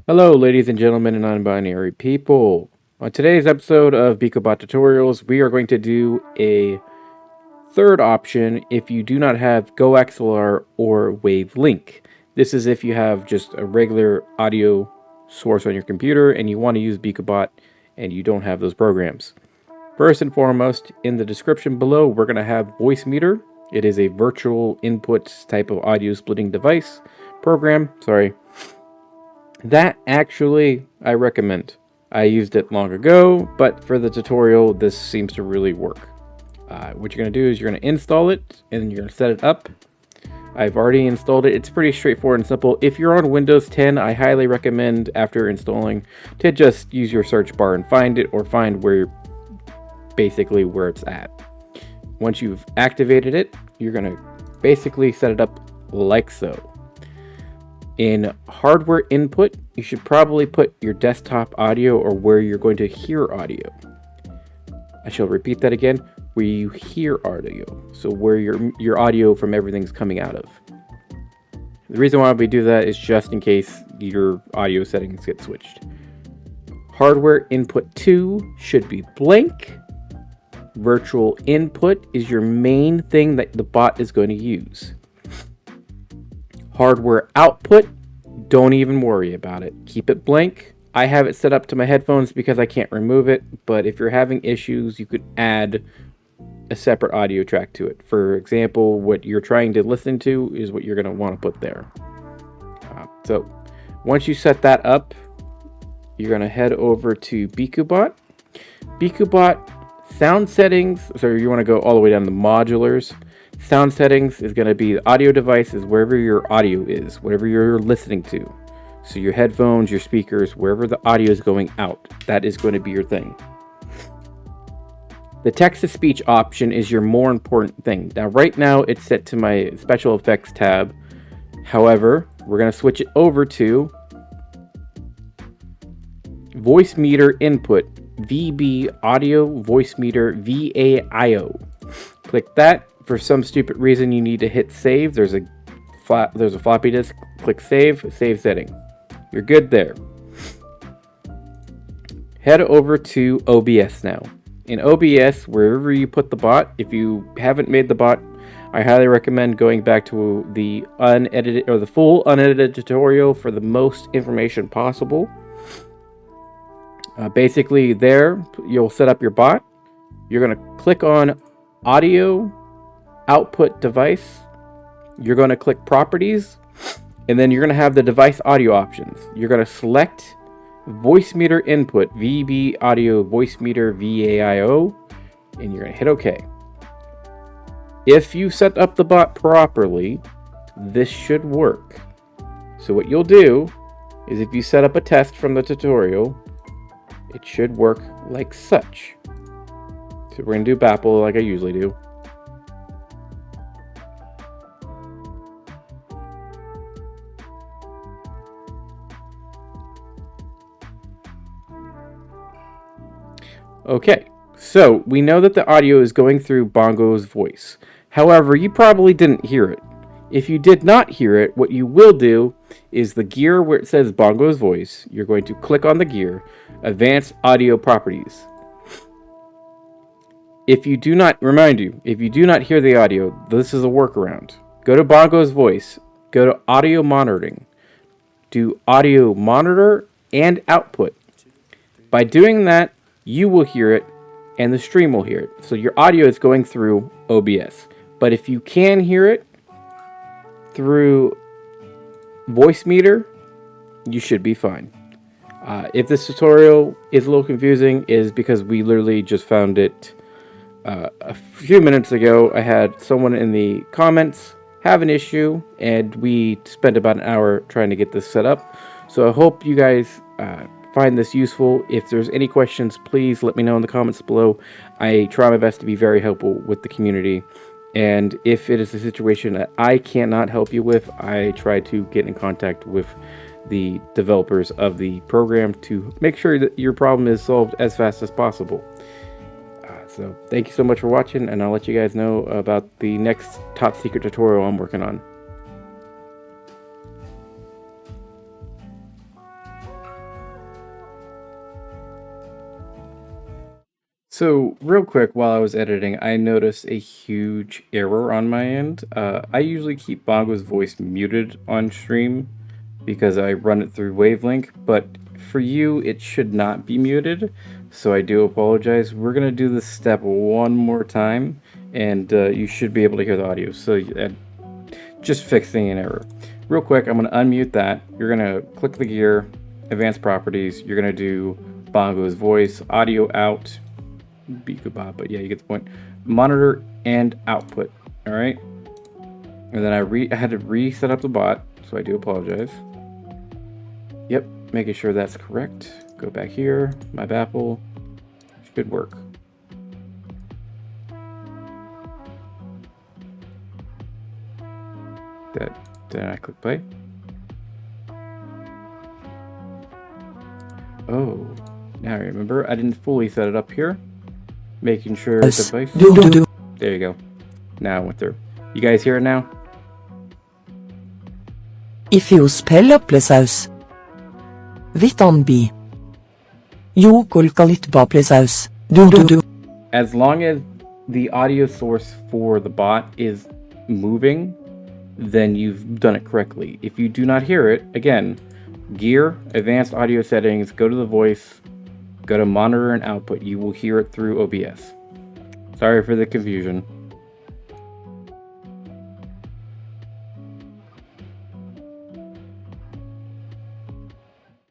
Hello, ladies and gentlemen and non-binary people. On today's episode of Bikubot Tutorials, we are going to do a third option if you do not have GOXLR or Wavelink. This is if you have just a regular audio source on your computer and you want to use Bikubot and you don't have those programs. First and foremost, in the description below, we're going to have Voicemeeter. It is a virtual input type of audio splitting device program. That actually I recommend. I used it long ago, but for the tutorial, this seems to really work. What you're going to do is you're going to install it, and then you're going to set it up. I've already installed it. It's pretty straightforward and simple. If you're on Windows 10, I highly recommend, after installing, to just use your search bar and find it, or find where it's at. Once you've activated it, you're going to basically set it up like so. In hardware input, you should probably put your desktop audio or where you're going to hear audio. I shall repeat that again, where you hear audio. So where your audio from everything's coming out of. The reason why we do that is just in case your audio settings get switched. Hardware input 2 should be blank. Virtual input is your main thing that the bot is going to use. Hardware output, don't even worry about it. Keep it blank. I have it set up to my headphones because I can't remove it, but if you're having issues, you could add a separate audio track to it. For example, what you're trying to listen to is what you're going to want to put there. So once you set that up, you're going to head over to Bikubot. Bikubot sound settings, so you want to go all the way down to modulars. Sound settings is going to be the audio devices, wherever your audio is, whatever you're listening to. So your headphones, your speakers, wherever the audio is going out, that is going to be your thing. The text-to-speech option is your more important thing. Now, right now, it's set to my special effects tab. However, we're going to switch it over to Voicemeeter input, VB audio, Voicemeeter VAIO. Click that. For some stupid reason, you need to hit save. There's a floppy disk. Click save setting. You're good there. Head over to OBS now. In OBS, wherever you put the bot, if you haven't made the bot, I highly recommend going back to the unedited or the full unedited tutorial for the most information possible. Basically, there you'll set up your bot. You're going to click on audio output device. You're going to click properties, and then you're going to have the device audio options. You're going to select Voicemeeter input, VB audio, Voicemeeter VAIO, and you're going to hit OK. If you set up the bot properly, this should work. So what you'll do is, if you set up a test from the tutorial, it should work like such. So we're going to do Bapple like I usually do. Okay, so we know that the audio is going through Bongo's voice. However, you probably didn't hear it. If you did not hear it, what you will do is the gear where it says Bongo's voice, you're going to click on the gear, Advanced Audio Properties. If you do not hear the audio, this is a workaround. Go to Bongo's voice, go to audio monitoring, do audio monitor and output. By doing that, you will hear it and the stream will hear it. So your audio is going through OBS. But if you can hear it through Voicemeeter, you should be fine. If this tutorial is a little confusing, is because we literally just found it a few minutes ago. I had someone in the comments have an issue, and we spent about an hour trying to get this set up. So I hope you guys find this useful. If there's any questions, please let me know in the comments below. I try my best to be very helpful with the community. And if it is a situation that I cannot help you with, I try to get in contact with the developers of the program to make sure that your problem is solved as fast as possible. So thank you so much for watching, and I'll let you guys know about the next top secret tutorial I'm working on. So, real quick, while I was editing, I noticed a huge error on my end. I usually keep Bongo's voice muted on stream because I run it through Wavelink, but for you, it should not be muted. So I do apologize. We're gonna do this step one more time, and you should be able to hear the audio. So just fixing an error. Real quick, I'm gonna unmute that. You're gonna click the gear, advanced properties. You're gonna do Bongo's voice, audio out, Bikubot, but yeah, you get the point. Monitor and output. All right. And then I had to reset up the bot, so I do apologize. Yep, making sure that's correct. Go back here, my Apple should work. Then I click play. Oh, now I remember I didn't fully set it up here. Making sure device. There you go. Now it went through. You guys hear it now? If you spell eplesaus. Vitambi. Jo kolka litt på eplesaus. Du. As long as the audio source for the bot is moving, then you've done it correctly. If you do not hear it, again, gear, advanced audio settings, go to the voice, go to monitor and output. You will hear it through OBS. Sorry for the confusion.